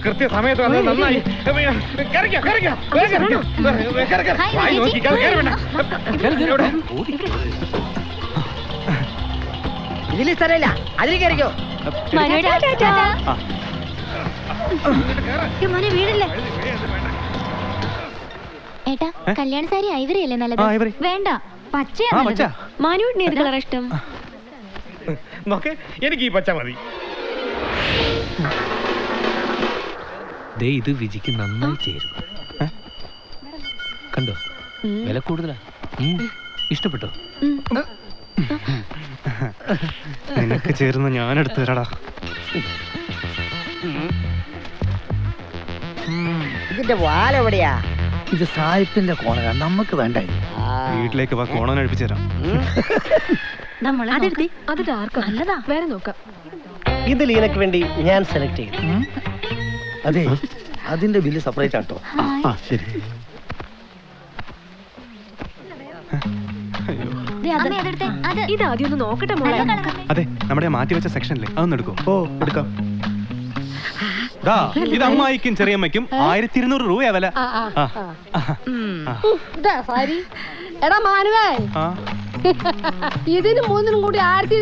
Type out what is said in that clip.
കൃത്യ സമയത്ത് വന്നത് നന്നായി. ഇതിൽ സ്ഥലമില്ല, അതിൽ കയറിക്കോ. വീടില്ലേ ഏട്ടാ? കല്യാണ സാരി ഐവറി അല്ലേ നല്ലത്? വേണ്ട, പച്ചയാ. മാനുവിന് ഏത് കളറാ ഇഷ്ടം? നോക്ക്, എനിക്ക് ഈ പച്ച മതി. ഇത് വിജിക്ക് നന്നായി ചേരും. കണ്ടോ, വില കൂടുതലാ. ഇഷ്ടപ്പെട്ടോ? നിനക്ക് ചേർന്ന് ഞാൻ എടുത്തു തരാടാ. ഇതിന്റെ വാലെവിടെയാ? ഇത് സായിപ്പിന്റെ കോണ, നമുക്ക് വേണ്ട. വീട്ടിലേക്ക് വാ, കോണൻ അടുപ്പിച്ചു തരാം. നല്ലതാ, വേറെ നോക്കാം. ഇത് ലീനക്ക് വേണ്ടി ഞാൻ സെലക്ട് ചെയ്തു. അതെ, അതിന്റെ ബില്ല് സെപ്പറേറ്റ് ആട്ടോ. ശരി. ഇത് ആദ്യം ഒന്ന് നോക്കട്ടെ മോളെ. അതെ, നമ്മുടെ മാറ്റി വെച്ച സെക്ഷനിലെ അതൊന്നും എടുക്കും. ഓ, എടുക്കാം. ഇത് അമ്മായിക്കും ചെറിയമ്മയ്ക്കും 1200 രൂപയാ വില. എടാ മാനുവേ, ഇതിനും മൂന്നിനും കൂടി 1200